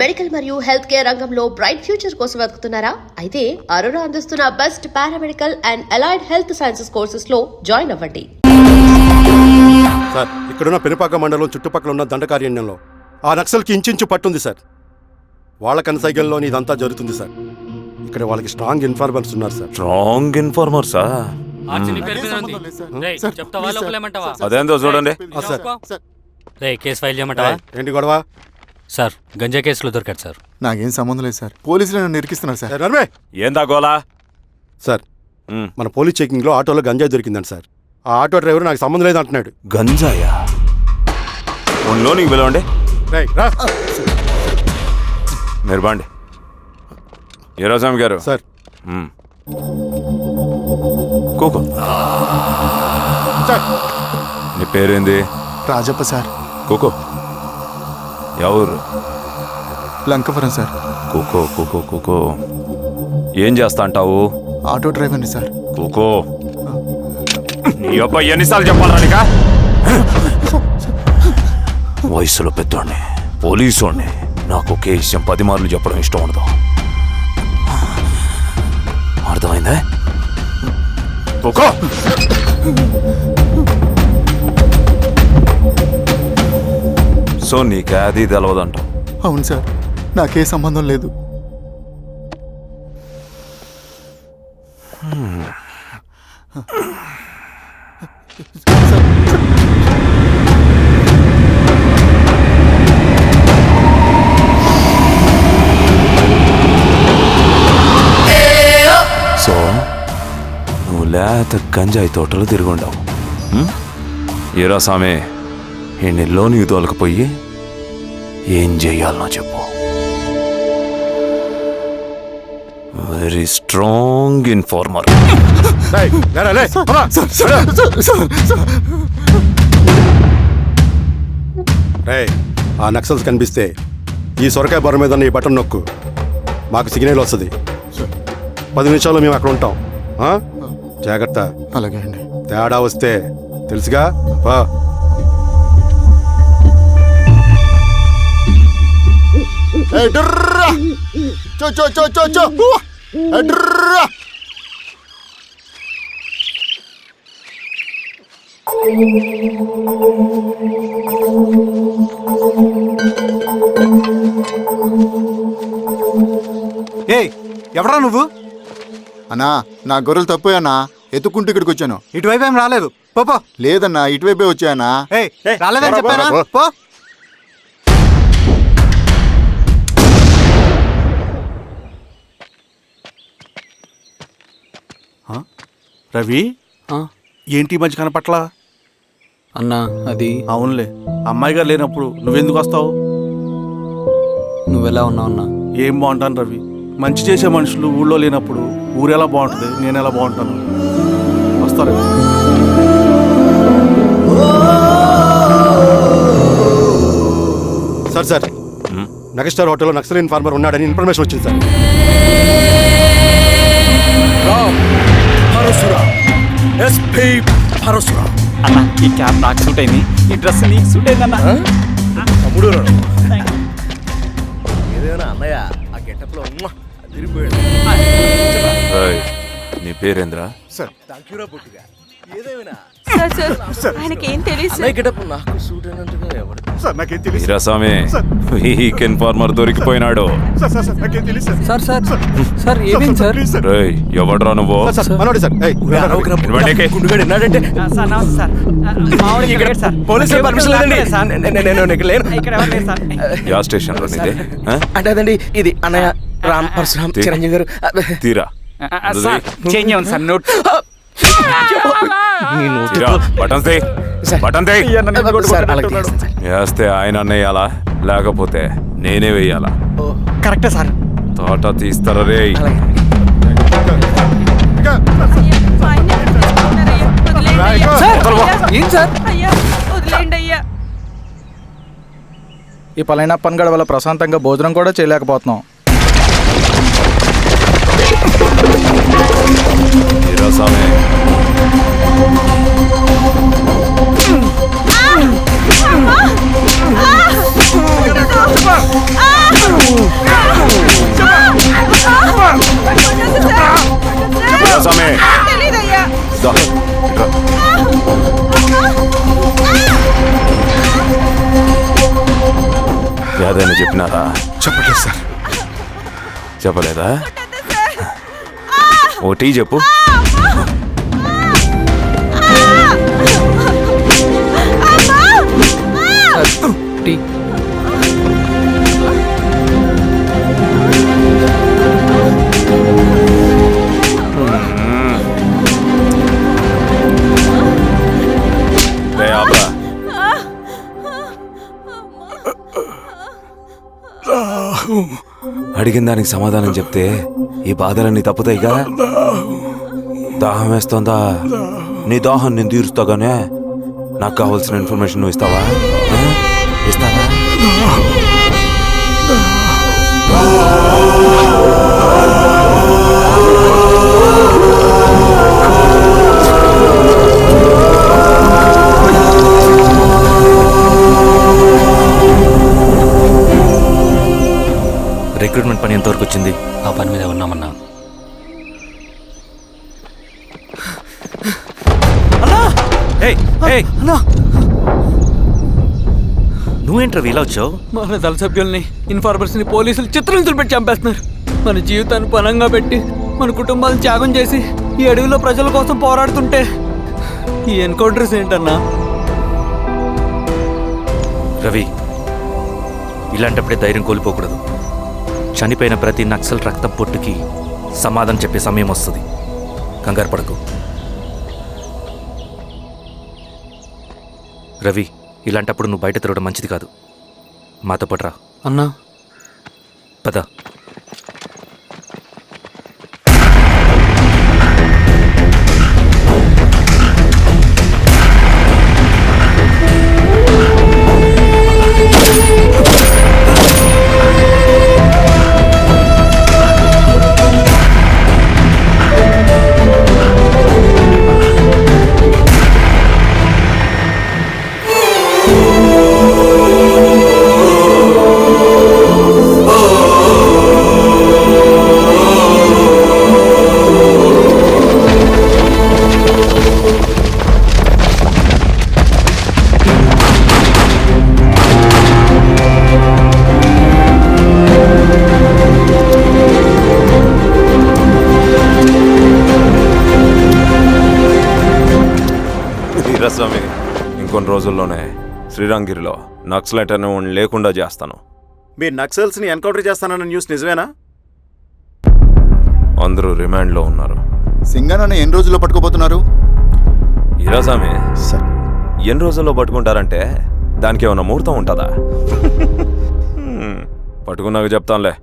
Medical మరియు health care రంగంలో bright future కోసం వెతుకుతున్నారా? అయితే అరోరా అందిస్తున్న best paramedical and allied health sciences courses లో జాయిన్ అవ్వండి. సార్, ఇక్కడున్న పెనుపాక మండలం చుట్టుపక్కల ఉన్న దండకారణ్యంలో ఆ నక్సల్కి ఇంచుంచు పట్టుంది సార్. వాళ్ళ కనసైగల్లోని ఇదంతా జరుగుతుంది సార్. ఇక్కడ వాళ్ళకి స్ట్రాంగ్ ఇన్ఫార్మర్స్ ఉన్నారు సార్. స్ట్రాంగ్ ఇన్ఫార్మర్సా? అదేందో చూడండి. కేసు ఫైల్ చేయమంటావా? ఏంటి గొడవ సార్, గంజా కేసులో దొరికాడు సార్. నాకేం సంబంధం లేదు సార్. పోలీసులు నన్ను ఇరికిస్తున్నారు సార్. నర్మే ఏందా గోలా? సార్, మన పోలీస్ చెకింగ్ లో ఆటోలో గంజాయి దొరికిందండి సార్. ఆ ఆటో డ్రైవర్ నాకు సంబంధం లేదు అంటున్నాడు. గంజాయా? ఒంట్లో నీకు పిలవండి. మీరు బాండి. ఈరోజామి గారు సార్. కూకో. నీ పేరేంది? రాజప్ప సార్. కూకో. ఎవరు? లంకపురం సార్. కూకో కూకో కూకో. ఏం చేస్తా అంటావు? ఆటో డ్రైవర్ని సార్. కూకో. నీ అబ్బాయి ఎన్నిసార్లు చెప్పాలా నీకా? వయసులో పెద్దోడిని, పోలీసోడిని, నాకు ఒకే విషయం 10 మార్లు చెప్పడం ఇష్టం ఉండదు. అర్థమైందా? కూకో. సో నీకు అది తెలవదంట? అవును సార్, నాకే సంబంధం లేదు. సో నువ్వు లేత గంజాయి తోటలు తిరుగుండవు. ఏరా సామే, ఈ నెలలో నీకు తోలకపోయి ఏం చెయ్యాలనో చెప్పు. Very strong informer. ఆ నక్సల్స్ కనిపిస్తే ఈ సొరకాయ బొర మీద ఈ బటన్ నొక్కు, మాకు సిగ్నల్ వస్తుంది. 10 నిమిషాల్లో మేము అక్కడ ఉంటాం. జాగ్రత్త. అలాగే అండి. తేడా వస్తే తెలుసుగా. ఎవరా నువ్వు? అన్నా, నా గొర్రెలు తప్పోయన్నా, ఎత్తుకుంటూ ఇక్కడికి వచ్చాను. ఇటువైపు ఏం రాలేదు. పో. లేదన్నా, ఇటువైపే వచ్చాయన్నా. రాలేదని చెప్పానా? పో. రవి, ఏంటి మంచి కనపట్ల? అన్నా అది అవునులే, అమ్మాయి గారు లేనప్పుడు నువ్వెందుకు వస్తావు? నువ్వెలా ఉన్నావు అన్నా? ఏం బాగుంటాను రవి, మంచి చేసే మనుషులు ఊళ్ళో లేనప్పుడు ఊరెలా బాగుంటుంది, నేను ఎలా బాగుంటాను? వస్తారా? సార్ సార్, మెగాస్టార్ హోటల్లో నక్సల్ ఇన్ఫార్మర్ ఉన్నాడని ఇన్ఫర్మేషన్ వచ్చింది సార్. అన్నా, ఈ క్యాప్ నాకు సూట్ అయింది, ఈ డ్రెస్ నీకు సూట్ అయింది అన్న. తమ్ముడు ఏదైనా అన్నయ్య ఆ గెటప్లో నీ పేరేంద్రా? సార్, పుట్టిగా ఏదేమైనా ఆయనకేం తెలియదు. నాకు సూట్ అయినట్టుగా ఎవరు సార్, నాకేం తెలియదు. వీరాస్వామి, వీక్ ఇన్ఫార్మర్ దొరికిపోయినాడు. నాకేం తెలియదు సార్. సార్ ఏమైంది సార్? రేయ్, ఎవడ్రా నువ్వు? మనోడి సార్. గుండుగాడు విన్నాడంటే పోలీసులు పర్మిషన్ లేదండి. యా స్టేషన్ లో నీదే? అంటే అదండి, ఇది అన్నయ్య రామ్ పరశురామ్ చిరంజీవి గారు. తీరా చేంజ్ ఉంది సార్. నోట్ బటన్ వేస్తే ఆయన వేయాలా, లేకపోతే నేనే వేయాలా? కరెక్టే సార్. తోట తీస్తారా రే? ఏం సార్? ఈ పలైన పనిగడ వల్ల ప్రశాంతంగా భోజనం కూడా చేయలేకపోతున్నాం. చెప్పినారా? చెప్పట్లేదు సార్. చెప్పలేదా? ఓ టీ చెప్పు. టీ. రే ఆపరా. అడిగిన దానికి సమాధానం చెప్తే ఈ బాధలన్నీ తప్పుతాయిగా. దాహం వేస్తోందా? నీ దాహం నేను తీరుస్తాగానే నాకు కావాల్సిన ఇన్ఫర్మేషన్ నువ్వు ఇస్తావా? ఇస్తావా? రిక్రూట్మెంట్ పని ఎంతవరకు వచ్చింది? ఆ పని మీద ఉన్నామన్నా. నువ్వేంట్రా ఇలా వచ్చావు? మన దళ సభ్యుల్ని ఇన్ఫార్మర్స్ని పోలీసులు చిత్రహింసలు పెట్టి చంపేస్తున్నారు. మన జీవితాన్ని పణంగా పెట్టి మన కుటుంబాలను త్యాగం చేసి ఈ అడవిలో ప్రజల కోసం పోరాడుతుంటే ఈ ఎన్కౌంటర్స్ ఏంటన్నా? రవి, ఇలాంటప్పుడే ధైర్యం కోల్పోకూడదు. చనిపోయిన ప్రతి నక్సల్ రక్తం పొట్టుకి సమాధానం చెప్పే సమయం వస్తుంది. కంగారు పడకు. రవి, ఇలాంటప్పుడు నువ్వు బయట తిరగడం మంచిది కాదు. మాతో పాటు రా. అన్నా, పద. స్వామి, ఇంకొన్ని రోజుల్లోనే శ్రీరంగిరిలో నక్సలైట్ అనే వాడిని లేకుండా చేస్తాను. మీరు నక్సల్స్ని ఎన్కౌంటర్ చేస్తానన్న న్యూస్ నిజమేనా? అందరూ రిమాండ్లో ఉన్నారు. సింగన్న ఎన్ని రోజుల్లో పట్టుకోబోతున్నారు? ఈరోజామి సార్, ఎన్ని రోజుల్లో పట్టుకుంటారంటే దానికి ఏమైనా ముహూర్తం ఉంటుందా? పట్టుకున్నాక చెప్తానులే.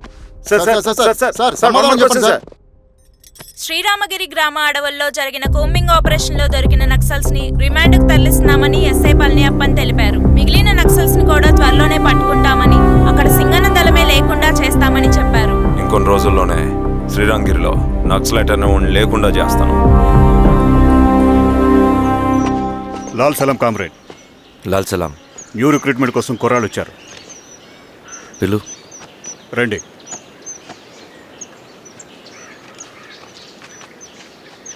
శ్రీరామగిరి గ్రామ అడవుల్లో జరిగిన కోంబింగ్ ఆపరేషన్ లో దొరికిన నక్సల్స్ ని రిమాండ్ కు తరలిస్తున్నామని ఎస్ఐ పళనియప్పన్ తెలిపారు. మిగిలిన నక్సల్స్ ని కూడా త్వరలోనే పట్టుకుంటామని, అక్కడ సింగన్న దళమే లేకుండా చేస్తామని చెప్పారు. ఇంకొన్ని రోజుల్లోనే శ్రీరంగిరిలో నక్సలైట్ అనే వాడిని లేకుండా చేస్తాను. లాల్ సలాం కామ్రేడ్. లాల్ సలాం. న్యూ రిక్రూట్మెంట్ కోసం కుర్రాళ్ళు వచ్చారు. పిలు. రండి.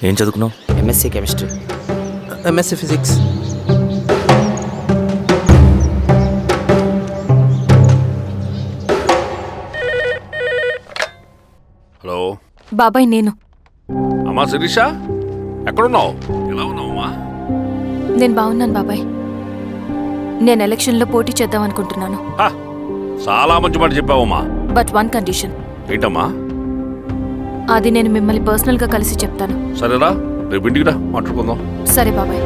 ఏం చదువుకున్నావు? MSc chemistry, MSc physics. Hello బాబాయ్, నేను. అమ్మా శిరీష, ఎక్కడున్నావు? ఎలా ఉన్నావమ్మా? నేను బాగున్నాను బాబాయ్. నేను ఎలక్షన్లో పోటీ చేద్దాం అనుకుంటున్నాను. చాలా మంచి మాట చెప్పావమ్మా. But one condition. ఏంటమ్మా? అది నేను మిమ్మల్ని పర్సనల్గా కలిసి చెప్తాను. సరేరా, రేపు ఇంటికి రా, మాట్లాడుకుందాం. సరే బాబాయ్.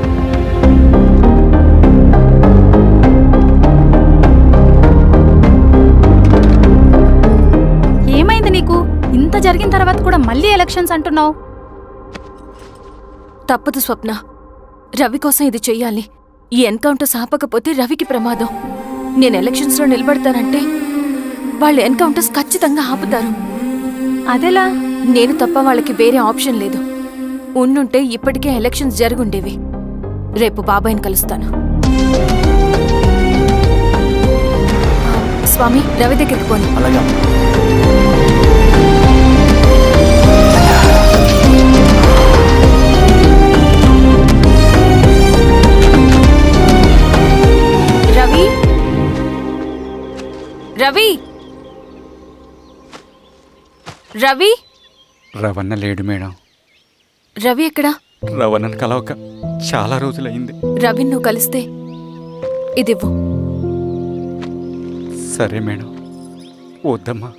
ఏమైంది నీకు? ఇంత జరిగిన తర్వాత కూడా మళ్ళీ ఎలక్షన్స్ అంటున్నావు? తప్పదు స్వప్న, రవి కోసం ఇది చెయ్యాలి. ఈ ఎన్కౌంటర్ ఆపకపోతే రవికి ప్రమాదం. నేను ఎలక్షన్స్లో నిలబడతానంటే వాళ్ళు ఎన్కౌంటర్స్ ఖచ్చితంగా ఆపుతారు. అదెలా? నేను తప్ప వాళ్ళకి వేరే ఆప్షన్ లేదు. ఉండుంటే ఇప్పటికే ఎలక్షన్స్ జరుగుండేవి. రేపు బాబాయ్ని కలుస్తాను. స్వామి, రవి దగ్గరికి పోని. అలాగే. రవి, రవి రవి రవణ లేడు మేడం. రవి ఎక్కడా? రవణను కలవక చాలా రోజులైంది. రవి నువ్వు కలిస్తే ఇదివ్వు. సరే మేడం. వద్దమ్మా.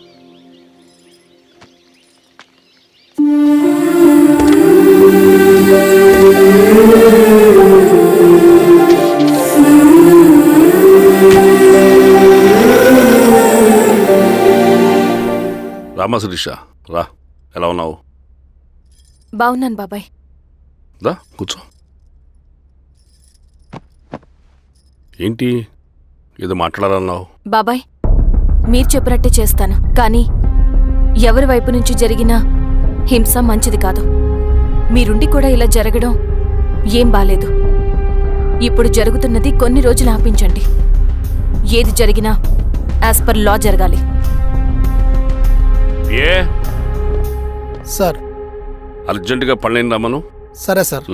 రామా శిరీష, రా. ఎలా ఉన్నావు? బాగున్నాను బాబాయ్. రా కూర్చో. ఏంటి ఏదో మాట్లాడాలన్నావు? బాబాయ్ మీరు చెప్పినట్టే చేస్తాను, కానీ ఎవరి వైపు నుంచి జరిగినా హింస మంచిది కాదు. మీరుండి కూడా ఇలా జరగడం ఏం బాలేదు. ఇప్పుడు జరుగుతున్నది కొన్ని రోజులు ఆపించండి. ఏది జరిగినా యాజ్ పర్ లా జరగాలి. ఏ సార్. అర్జెంటుగా పళ్ళని రమ్మను. సరే సార్.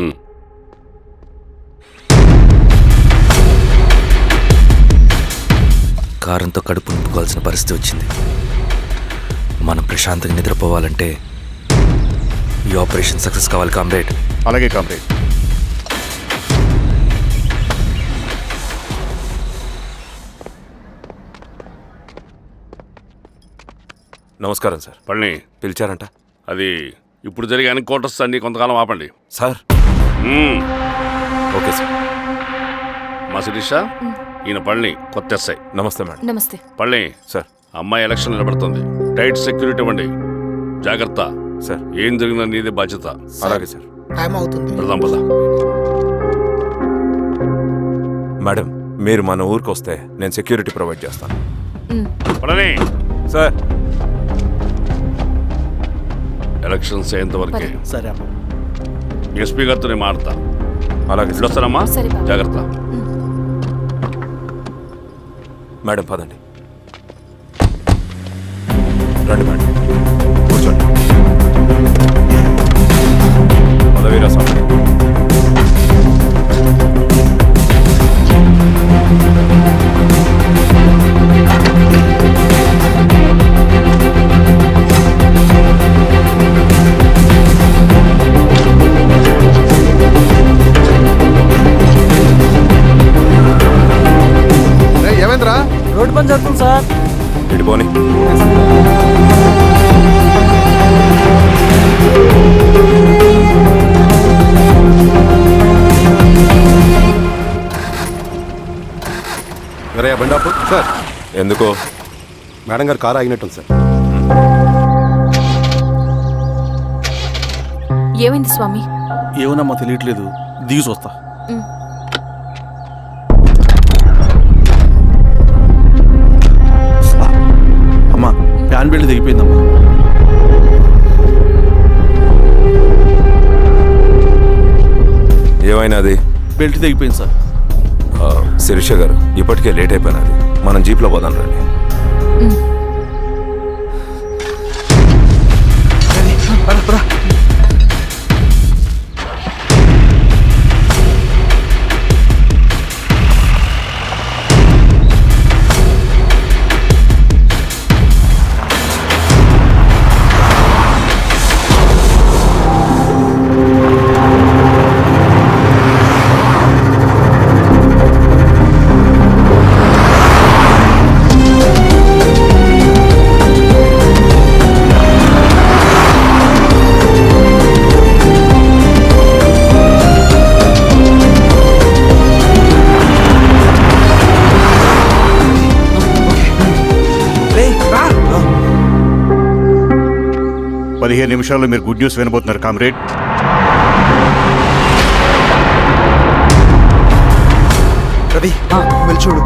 కారంతో కడుపు నింపుకోవాల్సిన పరిస్థితి వచ్చింది. మనం ప్రశాంతంగా నిద్రపోవాలంటే ఈ ఆపరేషన్ సక్సెస్ కావాలి కామ్రేడ్. అలాగే కామ్రేడ్. నమస్కారం సార్. పళ్ళని పిలిచారంట? అది ఇప్పుడు జరిగే ఎన్కౌంటర్స్ అన్ని కొంతకాలం ఆపండి సార్. Okay sir. మా శిరీష, ఈయన పళ్ళని కొత్త ఎస్ఐ. నమస్తే మేడం. నమస్తే. పళ్ళని సార్. అమ్మాయి ఎలక్షన్ నిలబడుతుంది. టైట్ సెక్యూరిటీ ఇవ్వండి. జాగ్రత్త సార్. ఏం జరిగినా నీదే బాధ్యత. అలాగే సార్. టైం అవుతుంది. వెళ్దాం పద. మేడం మీరు మన ఊరికి వస్తే నేను సెక్యూరిటీ ప్రొవైడ్ చేస్తాను. పళ్ళని సార్. ఎలక్షన్స్ అయ్యేంతవరకే. సరే అమ్మా. ఎస్పీ గారితో నేను మారుతా. అలాగే సార్. వస్తారమ్మా. సరే బాబు. జాగ్రత్త. మేడం పదండి. రండి మేడం, కూర్చోండి. పదవీరా స్వామి. ఏమైందిరా? రోడ్డు పని జరుగుతుంది సార్. ఇటు పోనీ. వేరే బండాపు సార్. ఎందుకో? మేడం గారు కారు ఆగినట్టుంది సార్. ఏమైంది స్వామి? ఏమోనమ్మా తెలియట్లేదు. దిగి చూస్తా. అమ్మా ఫ్యాన్ బెల్ట్ దిగిపోయిందమ్మా. ఏమైనాది? బెల్ట్ దిగిపోయింది సార్. శిరీష గారు ఇప్పటికే లేట్ అయిపోయినది. మనం జీప్లో పోదాం రండి. నిమిషాల్లో మీరు గుడ్ న్యూస్ వినబోతున్నారు కామ్రేడ్. రవి వెళ్ళి చూడు.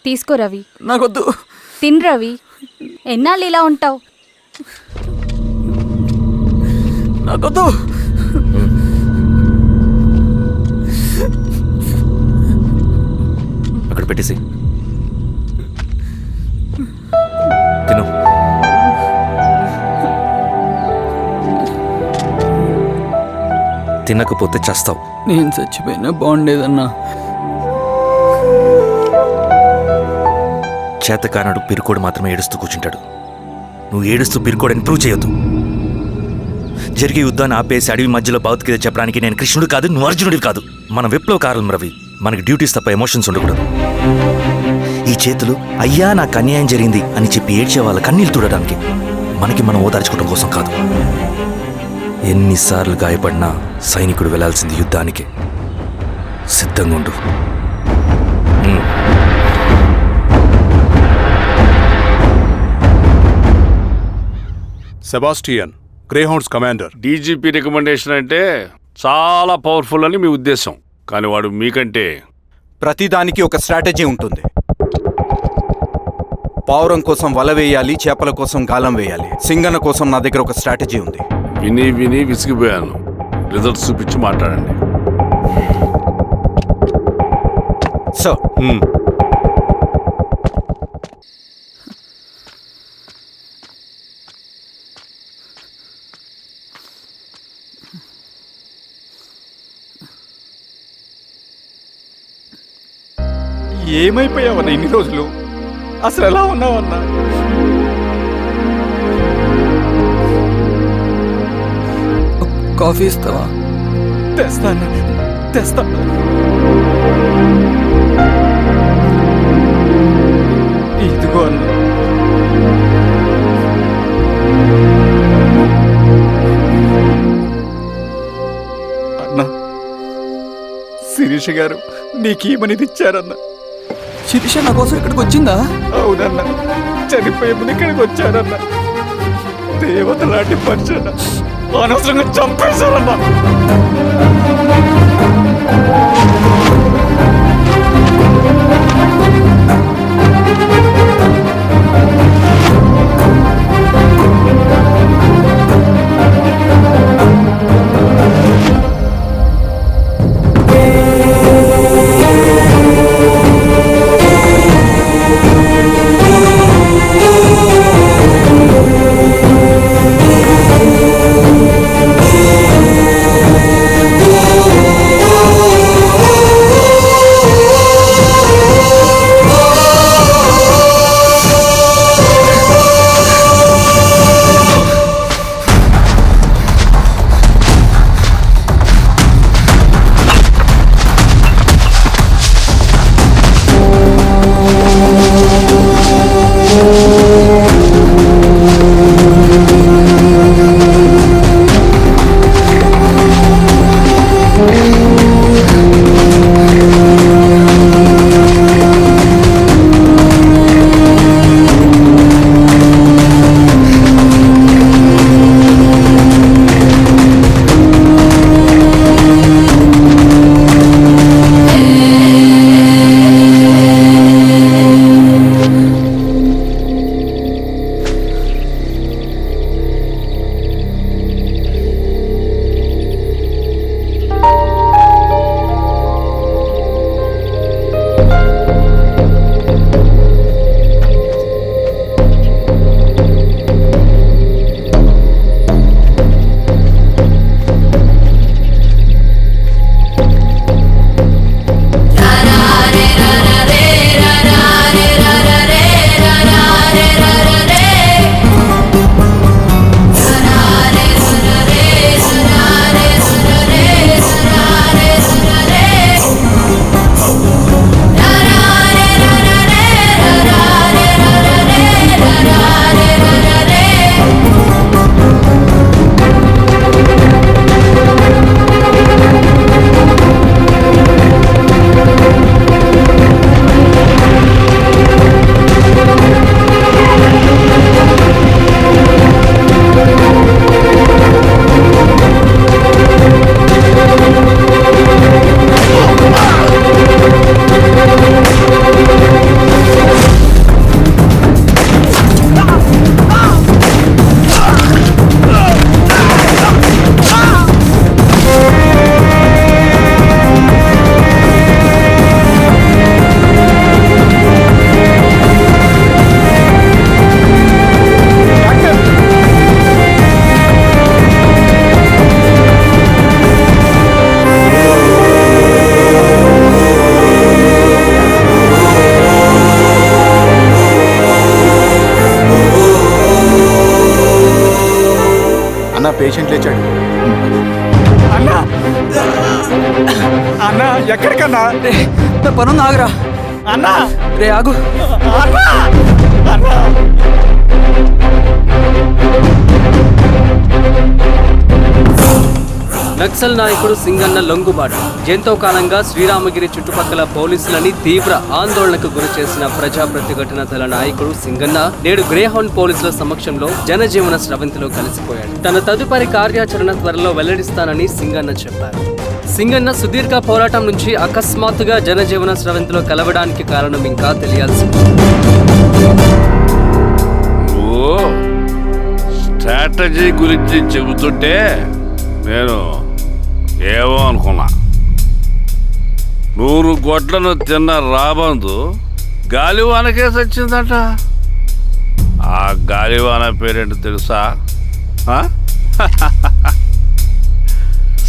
తీసుకో రవి. నాకొద్దు. తిన్ రవి. ఎన్నాళ్ళు ఇలా ఉంటావు? నాకొద్దు. అక్కడ పెట్టేసి తిను. తినకపోతే చస్తావు. నేను చచ్చిపోయినా బాగుండేదన్నా. చేతకానడు పిరుకోడు మాత్రమే ఏడుస్తూ కూర్చుంటాడు. నువ్వు ఏడుస్తూ పిరుకోడని ప్రూవ్ చేయొద్దు. జరిగే యుద్ధాన్ని ఆపేసి అడవి మధ్యలో భౌతికత చెప్పడానికి నేను కృష్ణుడు కాదు, నువ్వు అర్జునుడివి కాదు. మన విప్లవకారులం రవి. మనకి డ్యూటీస్ తప్ప ఎమోషన్స్ ఉండకూడదు. ఈ చేతులు అయ్యా నాకు అన్యాయం జరిగింది అని చెప్పి ఏడ్చే వాళ్ళ కన్నీళ్ళు తుడడానికి, మనకి మనం ఓదార్చుకోవడం కోసం కాదు. ఎన్నిసార్లు గాయపడినా సైనికుడు వెళ్లాల్సింది యుద్ధానికి. సిద్ధంగా ఉండు. Sebastian, Greyhounds commander. DGP recommendation అంటే చాలా పవర్ఫుల్ అని మీ ఉద్దేశం, కానీ వాడు మీకంటే ప్రతిదానికి ఒక స్ట్రాటజీ ఉంటుంది. పావురం కోసం వల వేయాలి, చేపల కోసం గాలం వేయాలి. సింగన్న కోసం నా దగ్గర ఒక స్ట్రాటజీ ఉంది. విని విని విసిగిపోయాను. రిజల్ట్స్ చూపించి మాట్లాడండి. సో ఏమైపోయావన్నా ఇన్ని రోజులు? అసలు ఎలా ఉన్నావన్నా? కాఫీ ఇస్తావా? తెస్తాను. ఇదిగో అన్న. అన్నా, శిరీష గారు నీకేమనేది ఇచ్చారన్న. శిరీష నా కోసం ఇక్కడికి వచ్చిందా? అవునన్నా, చనిపోయే ముందు ఇక్కడికి వచ్చారన్న. దేవత లాంటి మనిషి అనవసరంగా చంపేశారన్నా. పేషెంట్ లేచాడు. అన్నా అన్నా ఎక్కడికన్నా? నా పనుంది, ఆగురా. అన్నా రే ఆగు. అన్నా అన్నా నక్సల్ నాయకుడు సింగన్న లొంగుబాటు ఎంతో కాలంగా శ్రీరామగిరి చుట్టుపక్కల పోలీసులని తీవ్ర ఆందోళనకు గురి చేసిన ప్రజా ప్రతిఘటన దళ నాయకుడు సింగన్న నేడు గ్రేహౌండ్ పోలీసుల సమక్షంలో జనజీవన స్రవంతిలో కలిసిపోయాడు. తన తదుపరి కార్యాచరణ త్వరలో వెల్లడిస్తానని సింగన్న చెప్పారు. సింగన్న సుదీర్ఘ పోరాటం నుంచి అకస్మాత్తుగా జనజీవన స్రవంతిలో కలవడానికి కారణం ఇంకా తెలియాల్సింది. స్ట్రాటజీ గురించి చెబుతుంటే నేను ఏమో అనుకున్నా. 100 గొడ్లను తిన్న రాబందు గాలివానకే సచ్చిందట. ఆ గాలివాన పేరేంటి తెలుసా?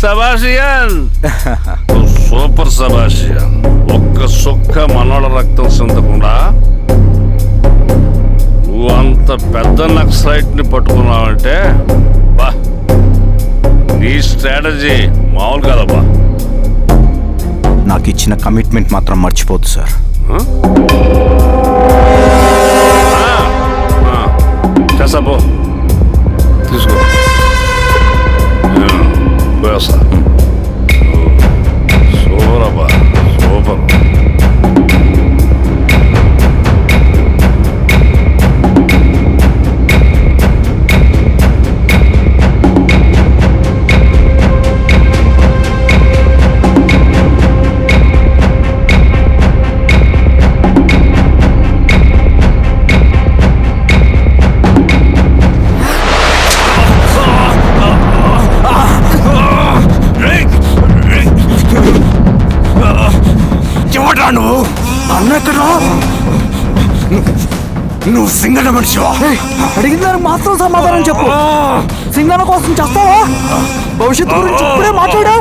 సబాషియన్. సూపర్ సబాషియన్. ఒక్క సుక్క మనోళ్ళ రక్తం సిందకుండా నువ్వు అంత పెద్ద నక్సలైట్ని పట్టుకున్నావంటే బా, నీ స్ట్రాటజీ మామూలు కాదబ్బా. నాకు ఇచ్చిన కమిట్మెంట్ మాత్రం మర్చిపోద్దు సార్. చేసాబో, తీసుకో. వేసా. సూపర్ అబ్బా, సూపర్. నువ్వు అన్న ఎక్కడ? నువ్వు సింగన్న మనిషివా? అడిగిన దానికి మాత్రం సమాధానం చెప్పు. సింగన్న కోసం చేస్తావా? భవిష్యత్తు గురించి ఇప్పుడే మాట్లాడా?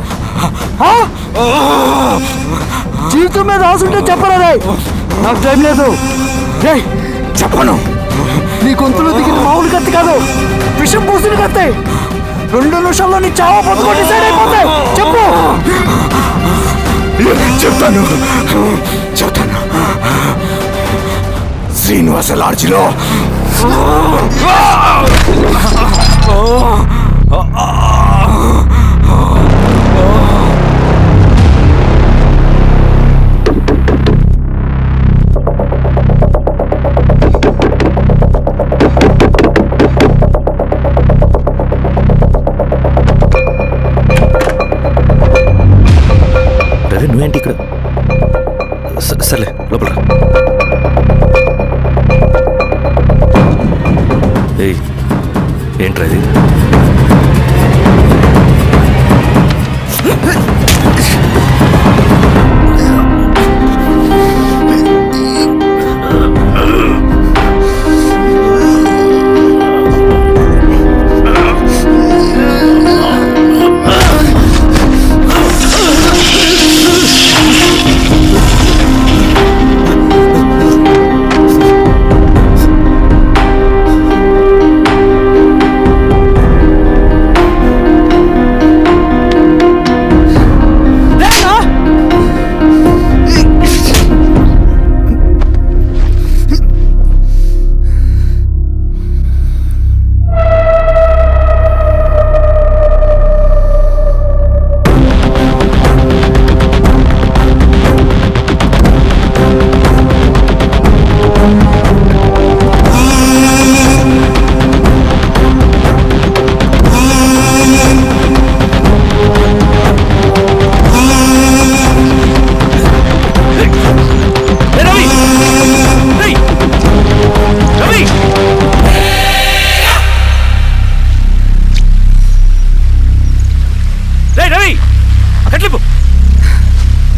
జీవితం మీద ఆశుంటే చెప్పరా? నాకు టైం లేదు. చెప్పను. నీ గొంతులో దిగిన మామూలు కత్తి కాదు, విషం పూసిన కత్తి. 2 నిమిషాల్లో నీ చావా బతుకో డిసైడ్ అయిపోతాయి. చెప్పు. చెప్తాను. శ్రీనివాస లాడ్జిలో నువ్వేంటి ఇక్కడ? సర్లే లోపల. ఏంట్రా ఇది?